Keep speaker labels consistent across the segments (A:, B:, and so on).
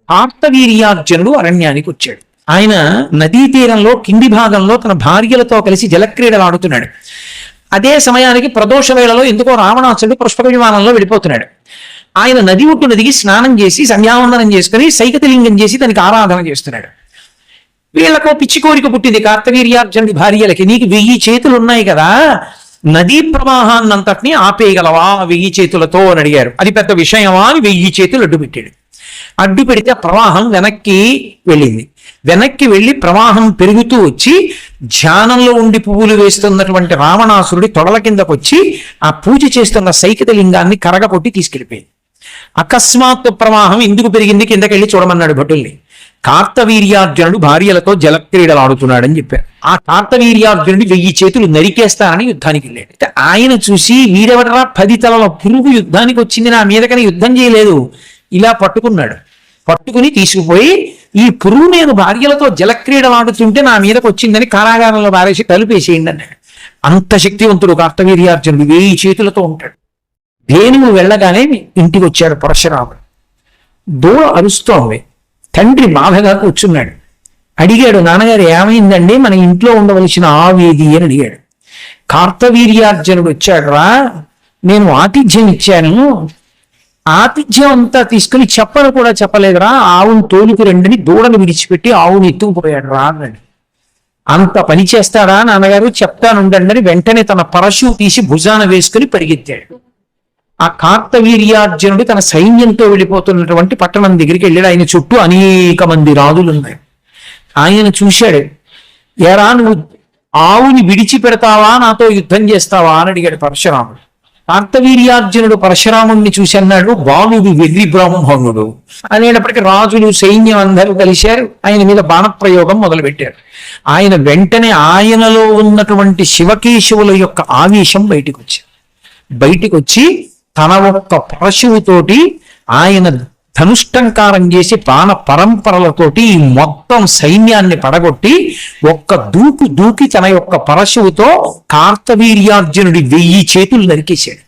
A: కార్తవీర్యార్జునుడు అరణ్యానికి వచ్చాడు. ఆయన నదీ తీరంలో కింది భాగంలో తన భార్యలతో కలిసి జలక్రీడలు ఆడుతున్నాడు. అదే సమయానికి ప్రదోష వేళలో ఎందుకో రావణాసురుడు పుష్పక విమానంలో వెళ్ళిపోతున్నాడు. ఆయన నది ఒడ్డున దిగి స్నానం చేసి సంధ్యావందనం చేసుకుని సైకతలింగం చేసి దానికి ఆరాధన చేస్తున్నాడు. వీళ్ళకు పిచ్చి కోరిక పుట్టింది కార్తవీర్యార్జునుడి భార్యలకి, నీకు 1000 చేతులు ఉన్నాయి కదా, నదీ ప్రవాహాన్నంతటినీ ఆపేయగలవా 1000 చేతులతో అని అడిగారు. అది పెద్ద విషయమా అని 1000 చేతులు అడ్డు పెట్టాడు. అడ్డు పెడితే ప్రవాహం వెనక్కి వెళ్ళింది. వెనక్కి వెళ్ళి ప్రవాహం పెరుగుతూ వచ్చి ధ్యానంలో ఉండి పువ్వులు వేస్తున్నటువంటి రావణాసురుడి తొడల కిందకు వచ్చి ఆ పూజ చేస్తున్న సైకిత లింగాన్ని కరగకొట్టి తీసుకెళ్ళిపోయింది. అకస్మాత్తు ప్రవాహం ఎందుకు పెరిగింది కిందకెళ్ళి చూడమన్నాడు భటుల్ని. కార్తవీర్యార్జునుడు భార్యలతో జలక్రీడలు ఆడుతున్నాడని చెప్పారు. ఆ కార్తవీర్యార్జునుడి 1000 చేతులు నరికేస్తానని యుద్ధానికి వెళ్ళాడు. అయితే ఆయన చూసి వీరెవడరా 10 తలల పురుగు యుద్ధానికి వచ్చింది, నా మీదకని యుద్ధం చేయలేదు, ఇలా పట్టుకున్నాడు. పట్టుకుని తీసుకుపోయి ఈ పురుగు నేను భార్యలతో జలక్రీడలు ఆడుతుంటే నా మీదకి వచ్చిందని కారాగారంలో పారేసి తలుపేసేయండి అన్నాడు. అంత శక్తివంతుడు కార్తవీర్యార్జునుడు 1000 చేతులతో ఉంటాడు. ధేనువు వెళ్ళగానే ఇంటికి వచ్చాడు పరశురాముడు. దూడ అరుస్తోంది. తండ్రి బాధగా కూర్చున్నాడు. అడిగాడు, నాన్నగారు ఏమైందండి, మన ఇంట్లో ఉండవలసిన ఆవేది అని అడిగాడు. కార్తవీర్యార్జునుడు వచ్చాడురా, నేను ఆతిథ్యం ఇచ్చాను, ఆతిథ్యం అంతా తీసుకుని చెప్పను కూడా చెప్పలేదురా, ఆవును తోలుకు రండిని దూడను విడిచిపెట్టి ఆవును ఎత్తుకుపోయాడు రా అన్నాడు. అంత పని చేస్తాడా నాన్నగారు, చెప్తానుండండి వెంటనే తన పరశువు తీసి భుజాన వేసుకుని పరిగెత్తాడు. ఆ కార్తవీర్యార్జునుడు తన సైన్యంతో వెళ్ళిపోతున్నటువంటి పట్టణం దగ్గరికి వెళ్ళాడు. ఆయన చుట్టూ అనేక మంది రాజులు ఉన్నాయి. ఆయన చూశాడు. ఎరా నువ్వు ఆవుని విడిచిపెడతావా, నాతో యుద్ధం చేస్తావా అని అడిగాడు పరశురాముడు. కార్తవీర్యార్జునుడు పరశురాముడిని చూసి అన్నాడు, బాలుడు వెర్రి బ్రాహ్మణుడు అనేటప్పటికీ రాజులు సైన్యం అందరూ కలిశారు. ఆయన మీద బాణప్రయోగం మొదలుపెట్టారు. ఆయన వెంటనే ఆయనలో ఉన్నటువంటి శివకేశవుల యొక్క ఆవేశం బయటికి వచ్చి తన ఒక్క పరశువుతోటి ఆయన ధనుష్టంకారం చేసి బాణ పరంపరలతోటి మొత్తం సైన్యాన్ని పడగొట్టి ఒక్క దూకి తన యొక్క పరశువుతో కార్తవీర్యార్జునుడి 1000 చేతులు నరికేశాడు.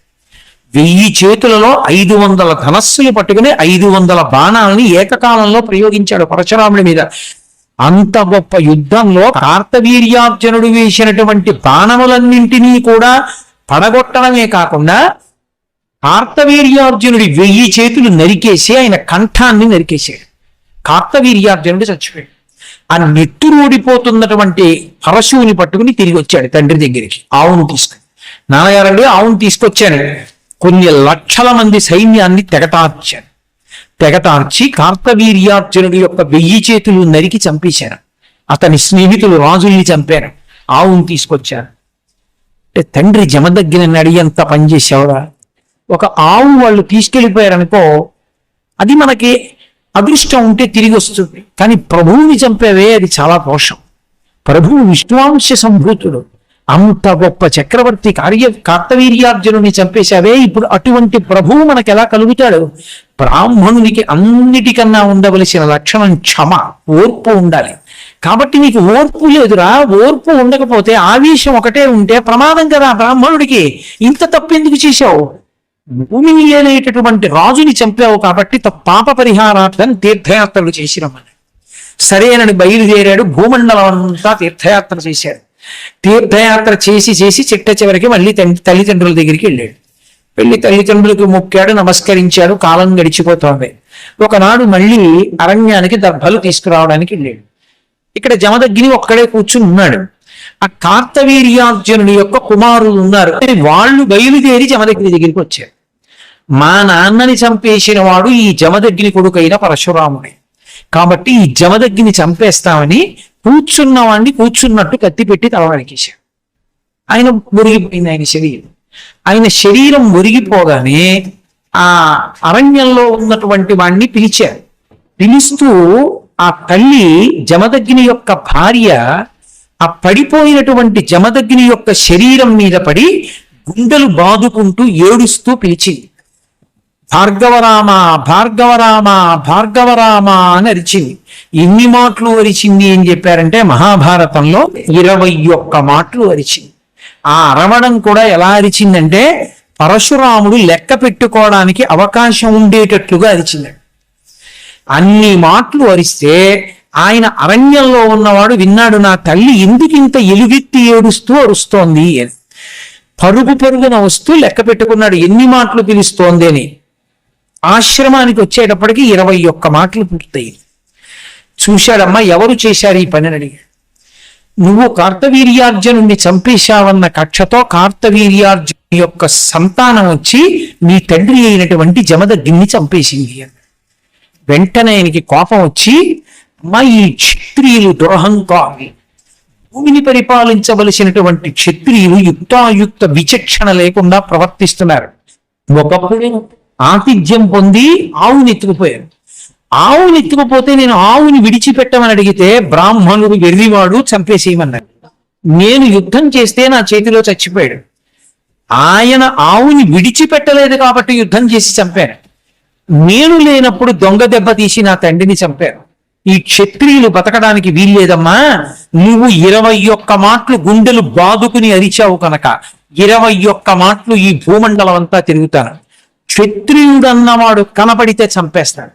A: 1000 చేతులలో 500 ధనస్సులు పట్టుకుని 500 బాణాలని ఏకకాలంలో ప్రయోగించాడు పరశురాముడి మీద. అంత గొప్ప యుద్ధంలో కార్తవీర్యార్జునుడు వేసినటువంటి బాణములన్నింటినీ కూడా పడగొట్టడమే కాకుండా కార్తవీర్యార్జునుడి 1000 చేతులు నరికేసి ఆయన కంఠాన్ని నరికేశాడు. కార్తవీర్యార్జునుడు చచ్చిపోయాడు. ఆ నెత్తురోడిపోతున్నటువంటి పరశువుని పట్టుకుని తిరిగి వచ్చాడు తండ్రి దగ్గరికి. ఆవును తీసుకుని, నాన్నగారండి ఆవును తీసుకొచ్చాను. కొన్ని లక్షల మంది సైన్యాన్ని తెగటార్చి కార్తవీర్యార్జునుడి యొక్క 1000 చేతులు నరికి చంపేశారు. అతని స్నేహితులు రాజుల్ని చంపారు. ఆవును తీసుకొచ్చారు. అంటే తండ్రి జమదగ్గిని అడిగేంత పనిచేసేవరా, ఒక ఆవు వాళ్ళు తీసుకెళ్ళిపోయారనుకో, అది మనకి అదృష్టం ఉంటే తిరిగి వస్తుంది, కానీ ప్రభువుని చంపేవే అది చాలా దోషం. ప్రభువు విష్ణువాంశ సంభూతుడు, అంత గొప్ప చక్రవర్తి కార్తవీర్యార్జునుని చంపేశావే, ఇప్పుడు అటువంటి ప్రభువు మనకు ఎలా కలుగుతాడు? బ్రాహ్మణునికి అన్నిటికన్నా ఉండవలసిన లక్షణం క్షమ, ఓర్పు ఉండాలి. కాబట్టి నీకు ఓర్పు లేదురా. ఓర్పు ఉండకపోతే ఆవేశం ఒకటే ఉంటే ప్రమాదం కదా బ్రాహ్మణుడికి. ఇంత తప్పెందుకు చేశావు? భూమి అనేటటువంటి రాజుని చంపావు కాబట్టి పాప పరిహారార్థం తీర్థయాత్రలు చేసి రమ్మని. సరేనని బయలుదేరాడు. భూమండలం అంతా తీర్థయాత్ర చేశాడు. తీర్థయాత్ర చేసి చిట్ట చివరికి మళ్ళీ తల్లిదండ్రుల దగ్గరికి వెళ్ళాడు. వెళ్ళి తల్లిదండ్రులకు మొక్కాడు, నమస్కరించాడు. కాలం గడిచిపోతోంది. ఒకనాడు మళ్ళీ అరణ్యానికి దర్భలు తీసుకురావడానికి వెళ్ళాడు. ఇక్కడ జమదగ్ని ఒక్కడే కూర్చుని ఉన్నాడు. ఆ కార్తవీర్యార్జునుడి యొక్క కుమారులు ఉన్నారు. వాళ్ళు బయలుదేరి జమదగ్ని దగ్గరికి వచ్చారు. మా నాన్నని చంపేసిన వాడు ఈ జమదగ్ని కొడుకైన పరశురాముడే, కాబట్టి ఈ జమదగ్ని చంపేస్తామని కూర్చున్న వాడిని కూర్చున్నట్టు కత్తి పెట్టి తలవరికేశాడు. ఆయన మురిగిపోయింది ఆయన శరీరం మురిగిపోగానే ఆ అరణ్యంలో ఉన్నటువంటి వాడిని పిలిచారు. పిలుస్తూ ఆ తల్లి జమదగ్ని యొక్క భార్య ఆ పడిపోయినటువంటి జమదగ్ని యొక్క శరీరం మీద పడి గుండెలు బాదుకుంటూ ఏడుస్తూ పిలిచింది, భార్గవరామ భార్గవరామ భార్గవరామ అని అరిచింది. ఎన్ని మాటలు అరిచింది అని చెప్పారంటే మహాభారతంలో 21 మాటలు అరిచింది. ఆ అరవడం కూడా ఎలా అరిచిందంటే పరశురాముడు లెక్క పెట్టుకోవడానికి అవకాశం ఉండేటట్లుగా అరిచింది. అన్ని మాటలు అరిస్తే ఆయన అరణ్యంలో ఉన్నవాడు విన్నాడు, నా తల్లి ఎందుకింత ఎలుగెత్తి ఏడుస్తూ అరుస్తోంది అని. పరుగు పరుగున వస్తూ లెక్క పెట్టుకున్నాడు ఎన్ని మాటలు పిలుస్తోంది అని. ఆశ్రమానికి వచ్చేటప్పటికి 21 మాటలు పూర్తయి. చూశాడమ్మా ఎవరు చేశారు ఈ పని అని అడిగాడు. నువ్వు కార్తవీర్యార్జునుడిని చంపేశావన్న కక్షతో కార్తవీర్యార్జును యొక్క సంతానం వచ్చి నీ తండ్రి అయినటువంటి జమదగ్ని చంపేసింది అని. వెంటనే ఆయనకి కోపం వచ్చి, అమ్మా ఈ క్షత్రియులు దురహంకారి, భూమిని పరిపాలించవలసినటువంటి క్షత్రియులు యుక్తాయుక్త విచక్షణ లేకుండా ప్రవర్తిస్తున్నారు. ఒకప్పుడు ఆతిథ్యం పొంది ఆవుని ఎత్తుకుపోయారు. ఆవుని ఎత్తుకుపోతే నేను ఆవుని విడిచిపెట్టమని అడిగితే బ్రాహ్మణుడు వెర్రివాడు చంపేసేయమన్నాడు. నేను యుద్ధం చేస్తే నా చేతిలో చచ్చిపోయాడు. ఆయన ఆవుని విడిచిపెట్టలేదు కాబట్టి యుద్ధం చేసి చంపాను. నేను లేనప్పుడు దొంగ దెబ్బ తీసి నా తండ్రిని చంపాను. ఈ క్షత్రియులు బతకడానికి వీల్లేదమ్మా. నువ్వు 21 మాటలు గుండెలు బాదుకుని అరిచావు కనుక 21 మాటలు ఈ భూమండలం అంతా తిరుగుతాను. క్షత్రియుడన్నవాడు కనపడితే చంపేస్తాడు.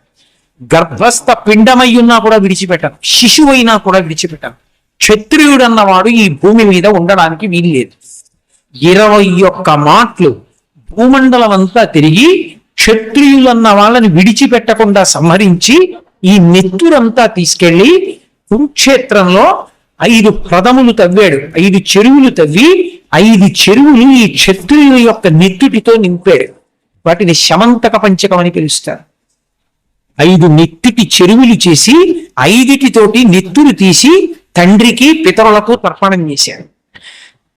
A: గర్భస్థ పిండమై ఉన్నా కూడా విడిచిపెట్టాను, శిశువైనా కూడా విడిచిపెట్టాను. క్షత్రియుడన్నవాడు ఈ భూమి మీద ఉండడానికి వీల్లేదు. 21 మాటలు భూమండలం అంతా తిరిగి క్షత్రియులన్న వాళ్ళని విడిచిపెట్టకుండా సంహరించి ఈ నెత్తురంతా తీసుకెళ్లి కురుక్షేత్రంలో 5 ప్రథములు తవ్వాడు. 5 చెరువులు తవ్వి 5 చెరువులు ఈ క్షత్రియుల యొక్క నెత్తుటితో నింపాడు. వాటిని శమంతక పంచకం అని పిలుస్తారు. 5 నెత్తుటి చెరువులు చేసి 5 నెత్తురు తీసి తండ్రికి పితరులకు తర్పణం చేశాడు.